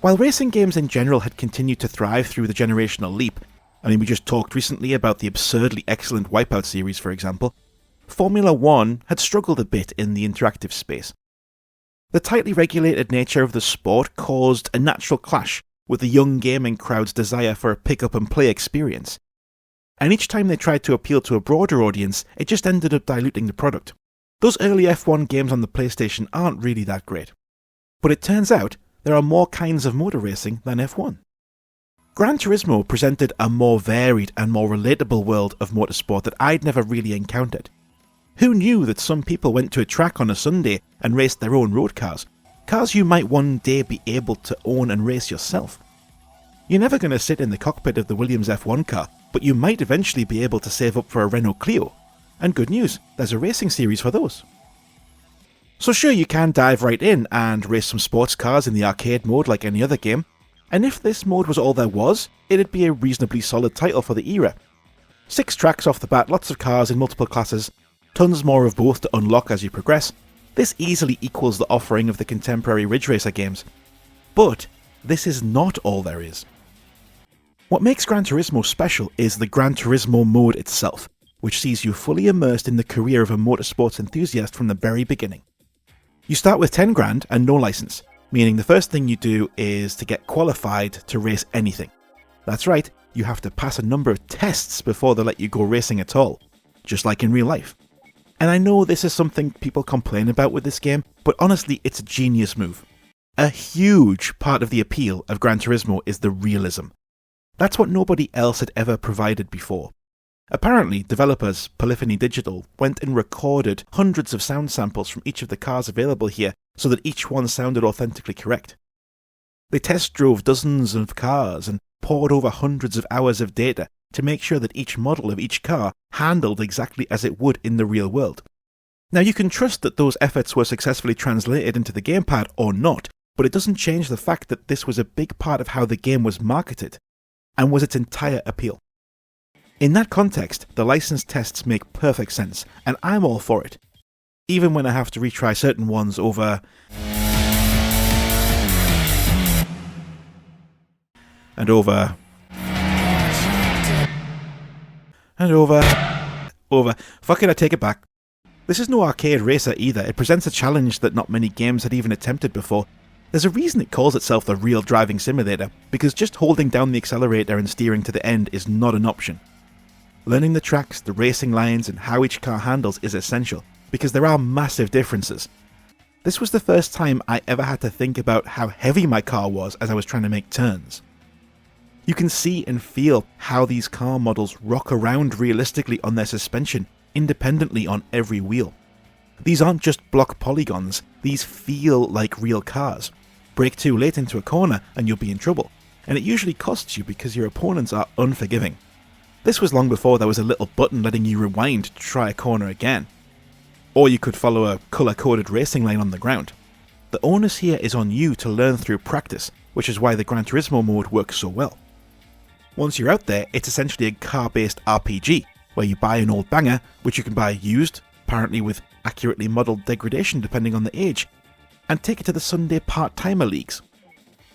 While racing games in general had continued to thrive through the generational leap, we just talked recently about the absurdly excellent Wipeout series, for example, Formula 1 had struggled a bit in the interactive space. The tightly regulated nature of the sport caused a natural clash with the young gaming crowd's desire for a pick-up-and-play experience. And each time they tried to appeal to a broader audience, it just ended up diluting the product. Those early F1 games on the PlayStation aren't really that great. But it turns out there are more kinds of motor racing than F1. Gran Turismo presented a more varied and more relatable world of motorsport that I'd never really encountered. Who knew that some people went to a track on a Sunday and raced their own road cars you might one day be able to own and race yourself? You're never going to sit in the cockpit of the Williams F1 car, but you might eventually be able to save up for a Renault Clio. And good news, there's a racing series for those. So sure, you can dive right in and race some sports cars in the arcade mode like any other game, and if this mode was all there was, it'd be a reasonably solid title for the era. 6 tracks off the bat, lots of cars in multiple classes, tons more of both to unlock as you progress. This easily equals the offering of the contemporary Ridge Racer games. But this is not all there is. What makes Gran Turismo special is the Gran Turismo mode itself, which sees you fully immersed in the career of a motorsports enthusiast from the very beginning. You start with 10 grand and no license, meaning the first thing you do is to get qualified to race anything. That's right, you have to pass a number of tests before they let you go racing at all, just like in real life. And I know this is something people complain about with this game, but honestly it's a genius move. A huge part of the appeal of Gran Turismo is the realism. That's what nobody else had ever provided before. Apparently, developers, Polyphony Digital, went and recorded hundreds of sound samples from each of the cars available here so that each one sounded authentically correct. They test drove dozens of cars and poured over hundreds of hours of data to make sure that each model of each car handled exactly as it would in the real world. Now you can trust that those efforts were successfully translated into the gamepad or not, but it doesn't change the fact that this was a big part of how the game was marketed, and was its entire appeal. In that context, the license tests make perfect sense, and I'm all for it. Even when I have to retry certain ones over and over and over. Fuck it, I take it back. This is no arcade racer either. It presents a challenge that not many games had even attempted before. There's a reason it calls itself the real driving simulator, because just holding down the accelerator and steering to the end is not an option. Learning the tracks, the racing lines, and how each car handles is essential, because there are massive differences. This was the first time I ever had to think about how heavy my car was as I was trying to make turns. You can see and feel how these car models rock around realistically on their suspension, independently on every wheel. These aren't just block polygons, these feel like real cars. Brake too late into a corner and you'll be in trouble, and it usually costs you because your opponents are unforgiving. This was long before there was a little button letting you rewind to try a corner again. Or you could follow a colour-coded racing lane on the ground. The onus here is on you to learn through practice, which is why the Gran Turismo mode works so well. Once you're out there, it's essentially a car-based RPG, where you buy an old banger, which you can buy used, apparently with accurately modelled degradation depending on the age, and take it to the Sunday part-timer leagues.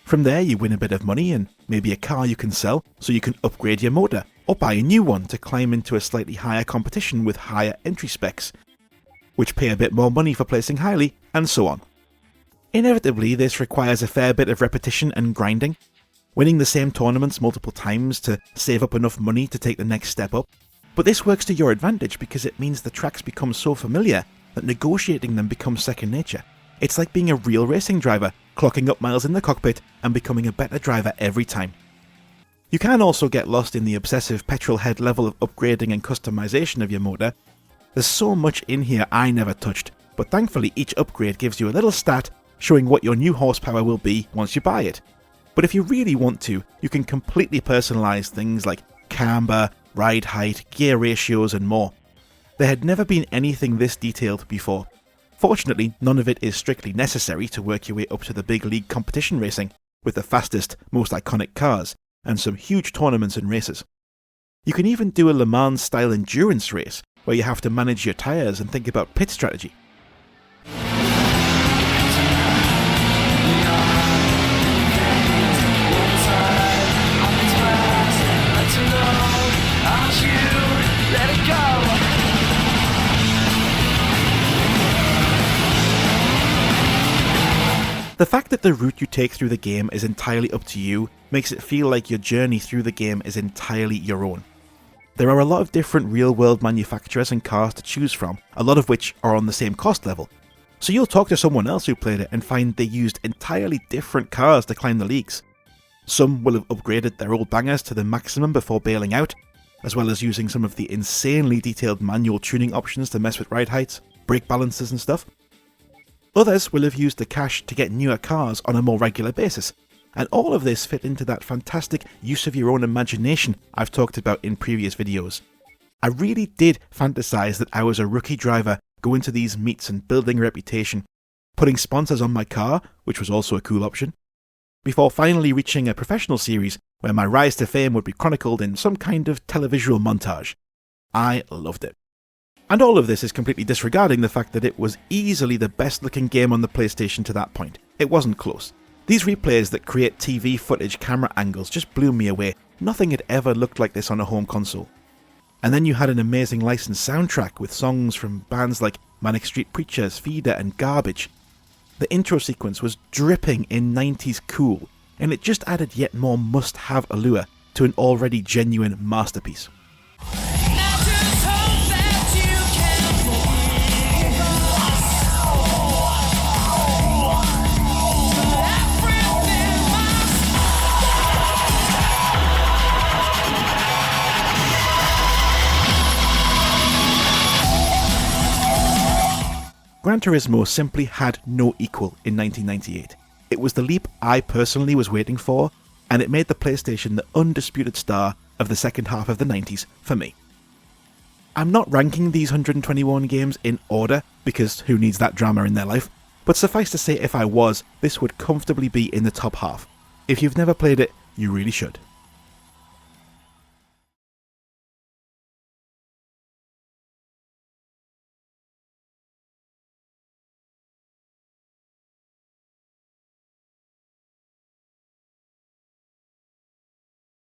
From there you win a bit of money and maybe a car you can sell so you can upgrade your motor, or buy a new one to climb into a slightly higher competition with higher entry specs, which pay a bit more money for placing highly, and so on. Inevitably, this requires a fair bit of repetition and grinding, winning the same tournaments multiple times to save up enough money to take the next step up. But this works to your advantage because it means the tracks become so familiar that negotiating them becomes second nature. It's like being a real racing driver, clocking up miles in the cockpit and becoming a better driver every time. You can also get lost in the obsessive petrol head level of upgrading and customization of your motor. There's so much in here I never touched, but thankfully each upgrade gives you a little stat showing what your new horsepower will be once you buy it. But if you really want to, you can completely personalize things like camber, ride height, gear ratios and more. There had never been anything this detailed before. Fortunately, none of it is strictly necessary to work your way up to the big league competition racing, with the fastest, most iconic cars, and some huge tournaments and races. You can even do a Le Mans style endurance race, where you have to manage your tyres and think about pit strategy. The fact that the route you take through the game is entirely up to you makes it feel like your journey through the game is entirely your own. There are a lot of different real-world manufacturers and cars to choose from, a lot of which are on the same cost level. So you'll talk to someone else who played it and find they used entirely different cars to climb the leagues. Some will have upgraded their old bangers to the maximum before bailing out, as well as using some of the insanely detailed manual tuning options to mess with ride heights, brake balances and stuff. Others will have used the cash to get newer cars on a more regular basis, and all of this fit into that fantastic use of your own imagination I've talked about in previous videos. I really did fantasize that I was a rookie driver going to these meets and building a reputation, putting sponsors on my car, which was also a cool option, before finally reaching a professional series where my rise to fame would be chronicled in some kind of televisual montage. I loved it. And all of this is completely disregarding the fact that it was easily the best looking game on the PlayStation to that point. It wasn't close. These replays that create TV footage camera angles just blew me away. Nothing had ever looked like this on a home console. And then you had an amazing licensed soundtrack with songs from bands like Manic Street Preachers, Feeder and Garbage. The intro sequence was dripping in 90s cool, and it just added yet more must-have allure to an already genuine masterpiece. Gran Turismo simply had no equal in 1998. It was the leap I personally was waiting for, and it made the PlayStation the undisputed star of the second half of the 90s for me. I'm not ranking these 121 games in order, because who needs that drama in their life, but suffice to say if I was, this would comfortably be in the top half. If you've never played it, you really should.